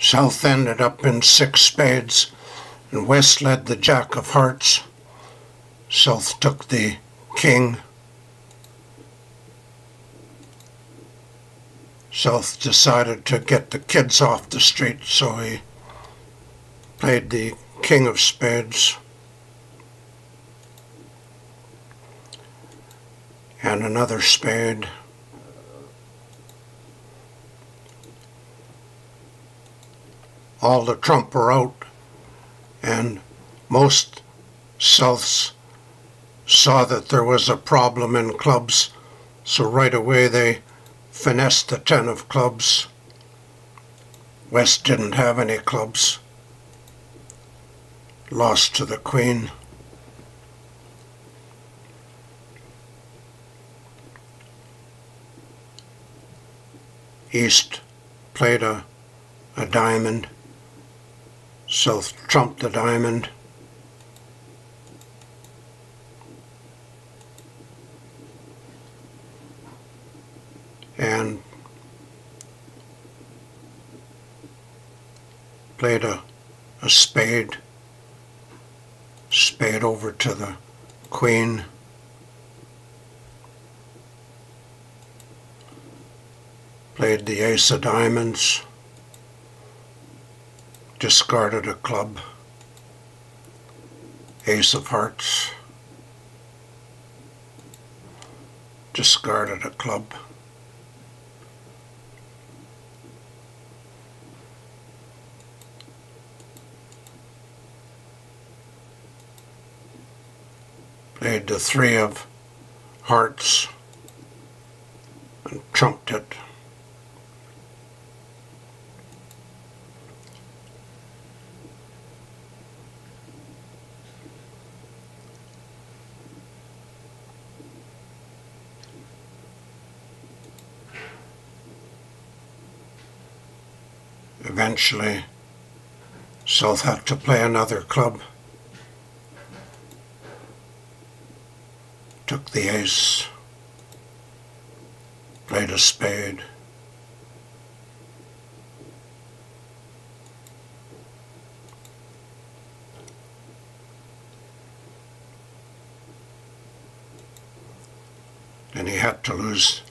South ended up in 6 spades, and West led the Jack of Hearts. South took the King. South decided to get the kids off the street, so he played the King of Spades. And another spade. All the trump were out, and most Souths saw that there was a problem in clubs, so right away they finessed the 10 of clubs. West didn't have any clubs. Lost to the Queen. East played a diamond. South trumped the diamond. And played a spade. Spade over to the Queen. Played the ace of diamonds. Discarded a club. Ace of hearts. Discarded a club. Played the 3 of hearts and trumped it. Eventually, South had to play another club. Took the ace, played a spade. And he had to lose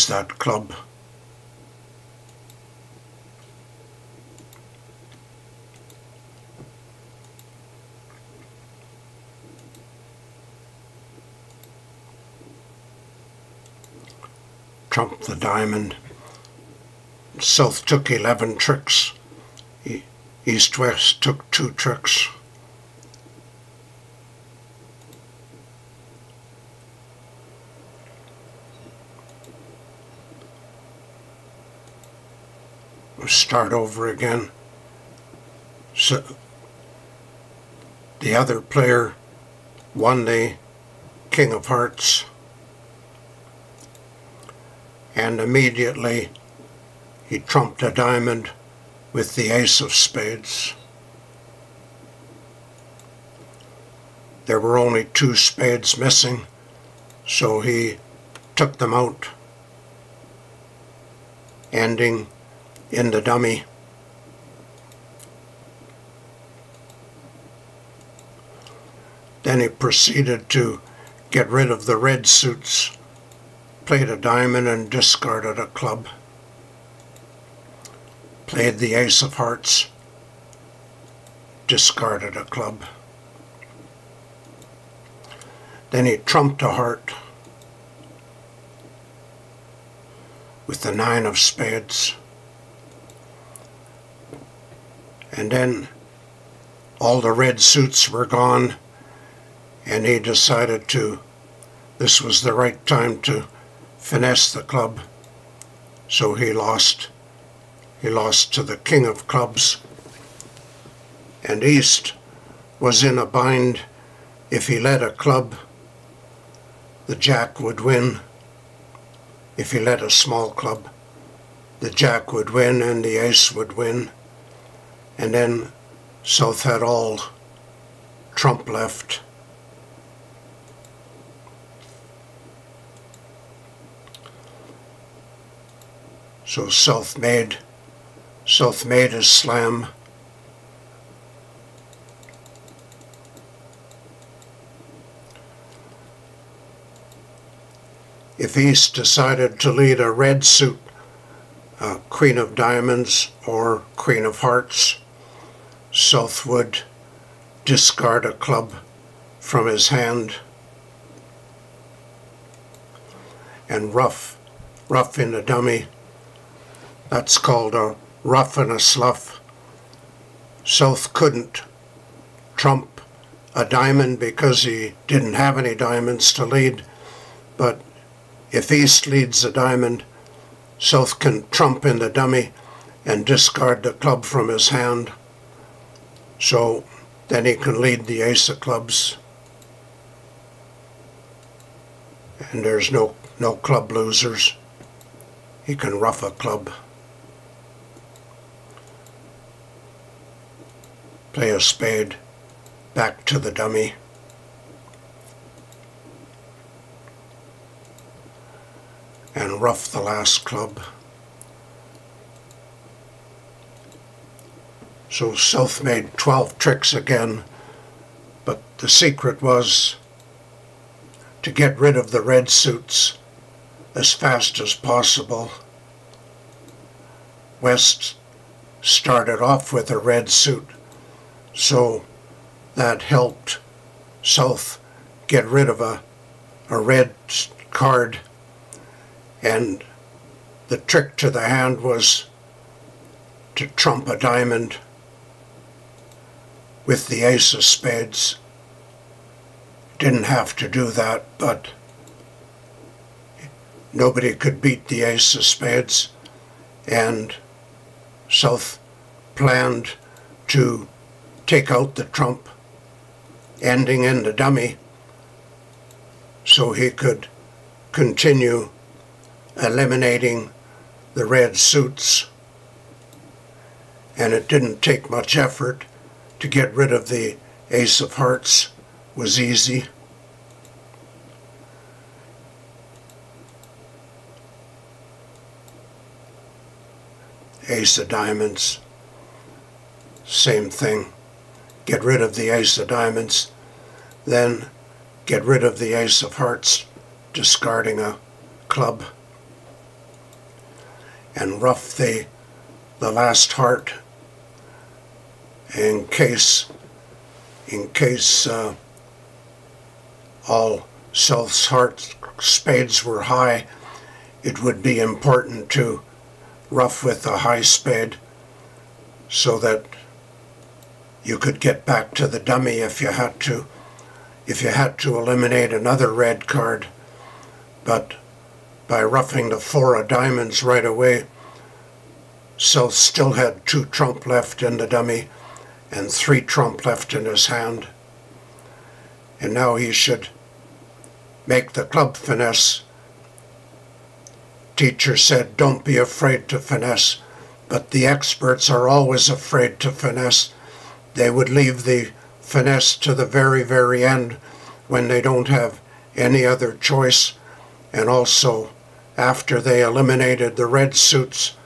that club. Trumped the diamond. South took 11 tricks. East-West took 2 tricks. We'll start over again. So the other player won the King of Hearts. And immediately he trumped a diamond with the ace of spades. There were only 2 spades missing, so he took them out, ending in the dummy. Then he proceeded to get rid of the red suits. Played a diamond and discarded a club. Played the ace of hearts. Discarded a club. Then he trumped a heart with the 9 of spades. And then all the red suits were gone, and he decided this was the right time to finesse the club, so he lost to the King of Clubs. And East was in a bind. If he led a club, the Jack would win. If he led a small club, the Jack would win and the ace would win. And then South had all trump left. So South made South made his slam. If East decided to lead a red suit, Queen of Diamonds or Queen of Hearts, South would discard a club from his hand and rough in the dummy. That's called a rough and a slough. South couldn't trump a diamond because he didn't have any diamonds to lead, but if East leads a diamond, South can trump in the dummy and discard the club from his hand, so then he can lead the ace of clubs, and there's no club losers. He can rough a club, play a spade back to the dummy, and rough the last club. So South made 12 tricks again, but the secret was to get rid of the red suits as fast as possible. West started off with a red suit, so that helped South get rid of a red card, and the trick to the hand was to trump a diamond with the ace of spades. Didn't have to do that, but nobody could beat the ace of spades, and South planned to take out the trump, ending in the dummy, so he could continue eliminating the red suits. And it didn't take much effort to get rid of the ace of hearts. It was easy. Ace of diamonds, same thing. Get rid of the ace of diamonds, then get rid of the ace of hearts, discarding a club, and rough the last heart in case all South's heart spades were high. It would be important to rough with a high spade so that you could get back to the dummy if you had to eliminate another red card. But by roughing the four of diamonds right away, South still had 2 trump left in the dummy and 3 trump left in his hand. And now he should make the club finesse. Teacher said, don't be afraid to finesse, but the experts are always afraid to finesse. They would leave the finesse to the very, very end when they don't have any other choice. And also, after they eliminated the red suits,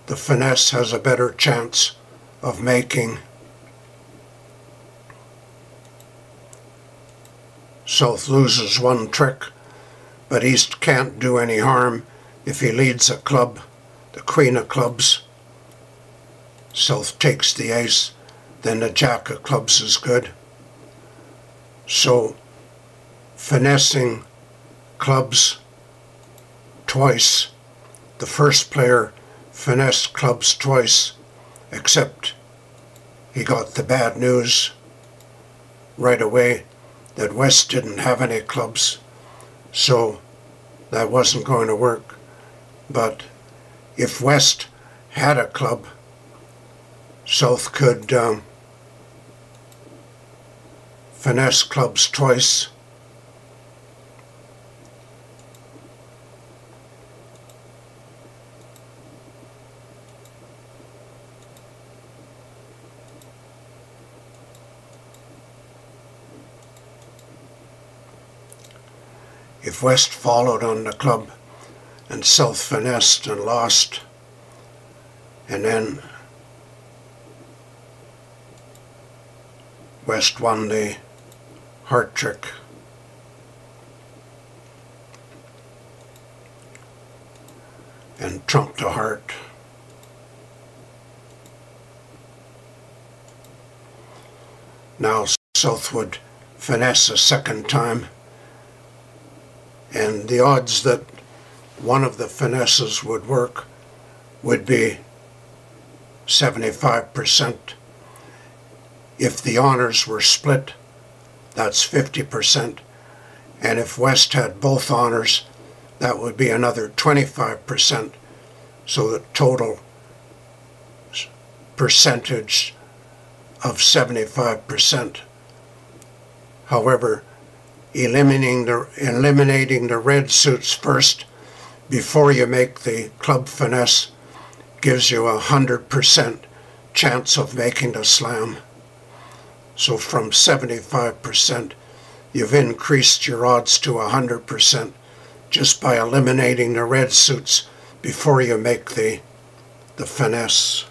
the finesse has a better chance of making. South loses 1 trick, but East can't do any harm if he leads a club, the queen of clubs. South takes the ace, then the jack of clubs is good. So, finessing clubs twice. The first player finessed clubs twice, except he got the bad news right away that West didn't have any clubs, so that wasn't going to work. But if West had a club, South could finesse clubs twice. If West followed on the club and South finessed and lost, and then West won the heart trick. And trumped the heart. Now South would finesse a second time, and the odds that one of the finesses would work would be 75%. If the honors were split, that's 50%. And if West had both honors, that would be another 25%. So the total percentage of 75%. However, eliminating the red suits first before you make the club finesse gives you 100% chance of making the slam. So from 75%, you've increased your odds to 100% just by eliminating the red suits before you make the finesse.